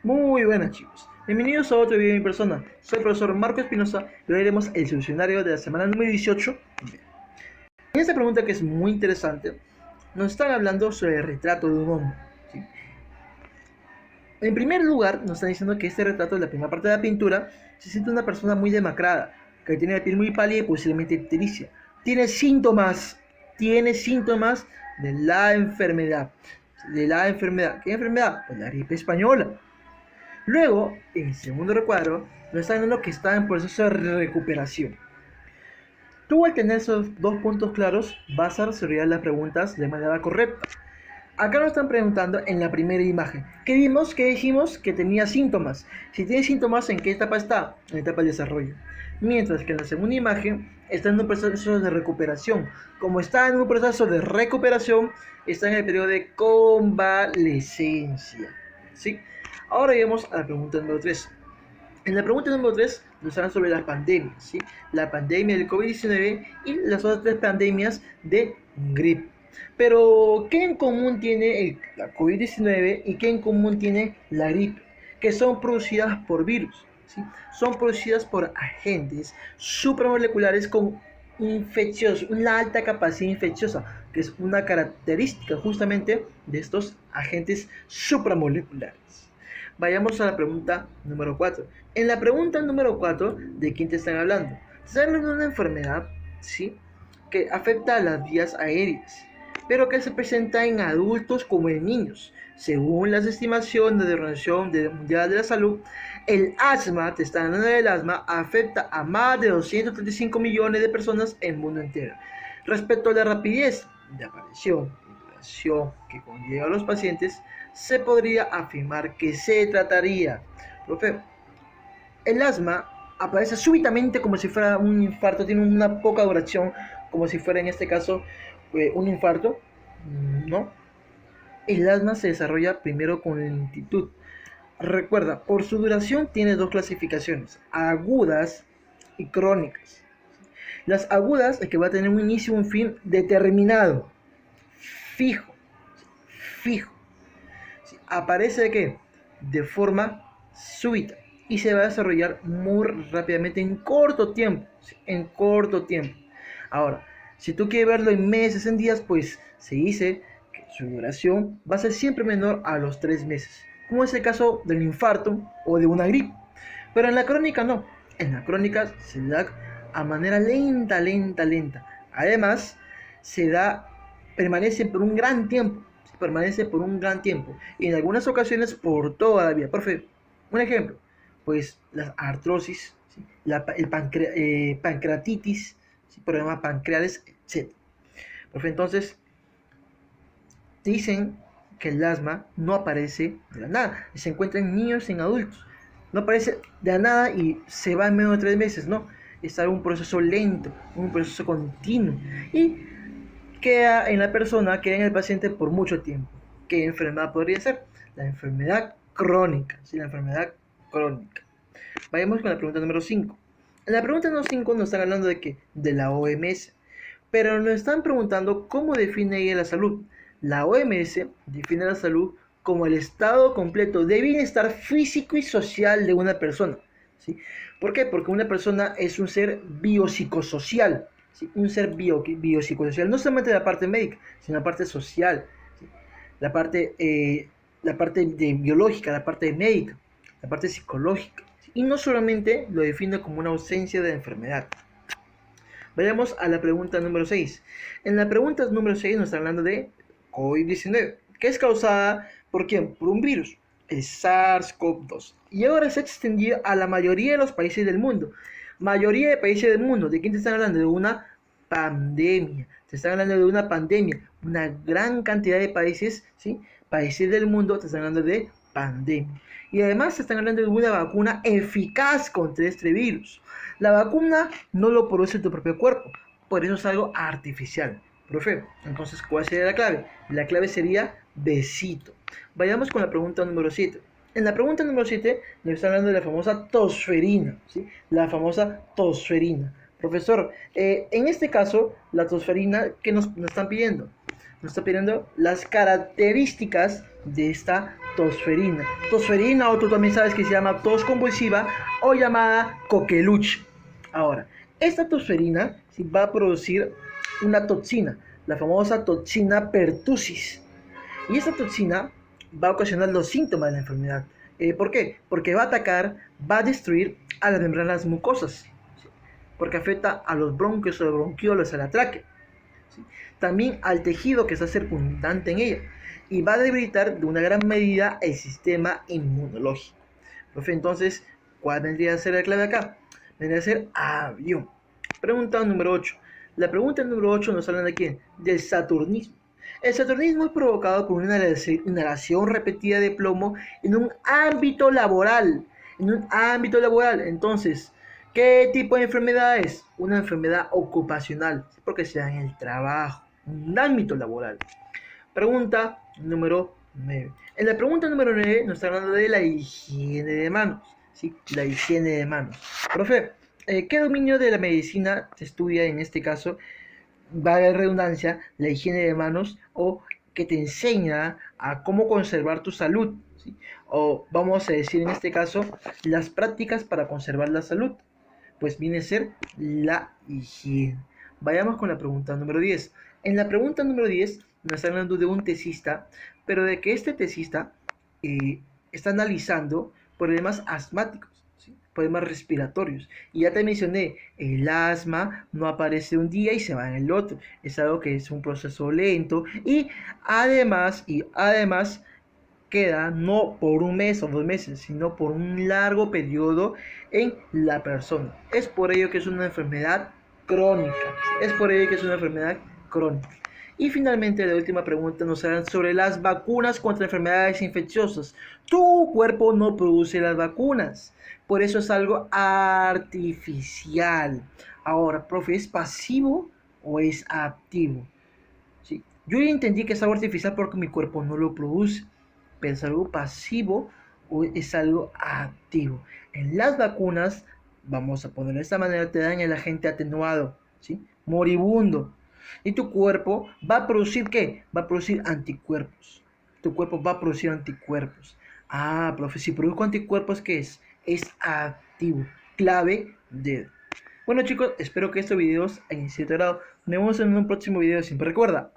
Muy buenas chicos, bienvenidos a otro video de mi persona. Soy el profesor Marco Espinosa y hoy haremos el solucionario de la semana número 18. En esta pregunta, que es muy interesante, nos están hablando sobre el retrato de un hombre, ¿sí? En primer lugar, nos están diciendo que este retrato, de la primera parte de la pintura, se siente una persona muy demacrada, que tiene la piel muy pálida y posiblemente ictericia. Tiene síntomas de la enfermedad. ¿Qué enfermedad? Pues la gripe española. Luego, en el segundo recuadro, nos está diciendo que está en proceso de recuperación. Tú, al tener esos dos puntos claros, vas a resolver las preguntas de manera correcta. Acá nos están preguntando en la primera imagen. ¿Qué vimos? ¿Qué dijimos? Que tenía síntomas. Si tiene síntomas, ¿en qué etapa está? En la etapa del desarrollo. Mientras que en la segunda imagen está en un proceso de recuperación. Como está en un proceso de recuperación, está en el periodo de convalescencia, ¿sí? Ahora llegamos a la pregunta número 3. En la pregunta número 3 nos hablan sobre las pandemias, ¿sí? La pandemia del COVID-19 y las otras tres pandemias de gripe. Pero, ¿qué en común tiene la COVID-19 y qué en común tiene la gripe? Que son producidas por virus, ¿sí? Son producidas por agentes supramoleculares con una alta capacidad infecciosa, que es una característica justamente de estos agentes supramoleculares. Vayamos a la pregunta número 4. En la pregunta número 4, ¿de quién te están hablando? Te están hablando de una enfermedad, ¿sí?, que afecta a las vías aéreas, pero que se presenta en adultos como en niños. Según las estimaciones de la Organización Mundial de la Salud, el asma, te están hablando del asma, afecta a más de 235 millones de personas en el mundo entero. Respecto a la rapidez de aparición y duración que conlleva a los pacientes, se podría afirmar que se trataría, profe, el asma aparece súbitamente como si fuera un infarto, tiene una poca duración, como si fuera en este caso un infarto, ¿no? El asma se desarrolla primero con lentitud. Recuerda, por su duración tiene dos clasificaciones, agudas y crónicas. Las agudas es que va a tener un inicio y un fin determinado, fijo, fijo. Aparece de qué? De forma súbita y se va a desarrollar muy rápidamente en corto tiempo, ¿sí? En corto tiempo. Ahora, si tú quieres verlo en meses, en días, pues se dice que su duración va a ser siempre menor a los 3 meses, como es el caso del infarto o de una gripe. Pero en la crónica no. En la crónica se da a manera lenta. Además, se da, permanece por un gran tiempo. Permanece por un gran tiempo. Y en algunas ocasiones por toda la vida. Profe, un ejemplo. Pues la artrosis, ¿sí?, pancreatitis, ¿sí?, problemas pancreales, etc. Profe, entonces, dicen que el asma no aparece de la nada. Se encuentra en niños y en adultos. No aparece de la nada y se va en menos de 3 meses, no. Es un proceso lento, un proceso continuo. Y queda en la persona, queda en el paciente por mucho tiempo. ¿Qué enfermedad podría ser? La enfermedad crónica. Sí, la enfermedad crónica. Vayamos con la pregunta número 5. En la pregunta número 5 nos están hablando de qué? De la OMS. Pero nos están preguntando cómo define ella la salud. La OMS define la salud como el estado completo de bienestar físico y social de una persona, ¿sí? ¿Por qué? Porque una persona es un ser biopsicosocial, ¿sí? Un ser biopsicosocial, no solamente la parte médica, sino la parte social, ¿sí? La parte de biológica, la parte médica, la parte psicológica, ¿sí? Y no solamente lo define como una ausencia de enfermedad. Vayamos a la pregunta número 6. En la pregunta número 6 nos está hablando de COVID-19, que es causada ¿por quién? Por un virus, el SARS-CoV-2. Y ahora se ha extendido a la mayoría de los países del mundo. Mayoría de países del mundo. ¿De quién te están hablando? De una pandemia. Te están hablando de una pandemia. Una gran cantidad de países, ¿sí?, países del mundo te están hablando de pandemia. Y además te están hablando de una vacuna eficaz contra este virus. La vacuna no lo produce tu propio cuerpo, por eso es algo artificial. Profe, entonces, ¿cuál sería la clave? La clave sería besito. Vayamos con la pregunta número 7. En la pregunta número 7 nos está hablando de la famosa tosferina, ¿sí? La famosa tosferina. Profesor, en este caso, la tosferina, ¿qué nos están pidiendo? Nos está pidiendo las características de esta tosferina. Tosferina, o tú también sabes que se llama tos convulsiva o llamada coqueluche. Ahora, esta tosferina sí, va a producir una toxina, la famosa toxina pertussis. Y esta toxina va a ocasionar los síntomas de la enfermedad. ¿Por qué? Porque va a atacar, va a destruir a las membranas mucosas, ¿sí? Porque afecta a los bronquios o los bronquiolos, a la tráquea, ¿sí? También al tejido que está circundante en ella, y va a debilitar de una gran medida el sistema inmunológico. Profe, entonces, ¿cuál vendría a ser la clave acá? Vendría a ser avión. Pregunta número 8. La pregunta número 8 nos habla de quién? Del saturnismo. El saturnismo es provocado por una inhalación repetida de plomo en un ámbito laboral. En un ámbito laboral. Entonces, ¿qué tipo de enfermedad es? Una enfermedad ocupacional, porque se da en el trabajo, un ámbito laboral. Pregunta número 9. En la pregunta número 9 nos está hablando de la higiene de manos. ¿Sí? La higiene de manos. Profe, ¿qué dominio de la medicina se estudia en este caso? Valga la redundancia, la higiene de manos, o que te enseña a cómo conservar tu salud, ¿sí? O vamos a decir en este caso, las prácticas para conservar la salud. Pues viene a ser la higiene. Vayamos con la pregunta número 10. En la pregunta número 10 nos está hablando de un tesista, pero de que este tesista está analizando problemas asmáticos, ¿sí? Problemas respiratorios. Y ya te mencioné, el asma no aparece un día y se va en el otro. Es algo que es un proceso lento y además queda no por un mes o 2 meses, sino por un largo periodo en la persona. Es por ello que es una enfermedad crónica. Es por ello que es una enfermedad crónica. Y finalmente la última pregunta nos harán sobre las vacunas contra enfermedades infecciosas. Tu cuerpo no produce las vacunas, por eso es algo artificial. Ahora, profe, ¿es pasivo o es activo? ¿Sí? Yo ya entendí que es algo artificial porque mi cuerpo no lo produce, pero es algo pasivo o es algo activo. En las vacunas, vamos a ponerlo de esta manera, te dan el agente atenuado, ¿sí? Moribundo. Y tu cuerpo va a producir ¿qué? Va a producir anticuerpos. Tu cuerpo va a producir anticuerpos. Ah, profe, si produzco anticuerpos, ¿qué es? Es activo. Clave de... Bueno chicos, espero que estos videos hayan sido de agrado. Nos vemos en un próximo video. Siempre recuerda,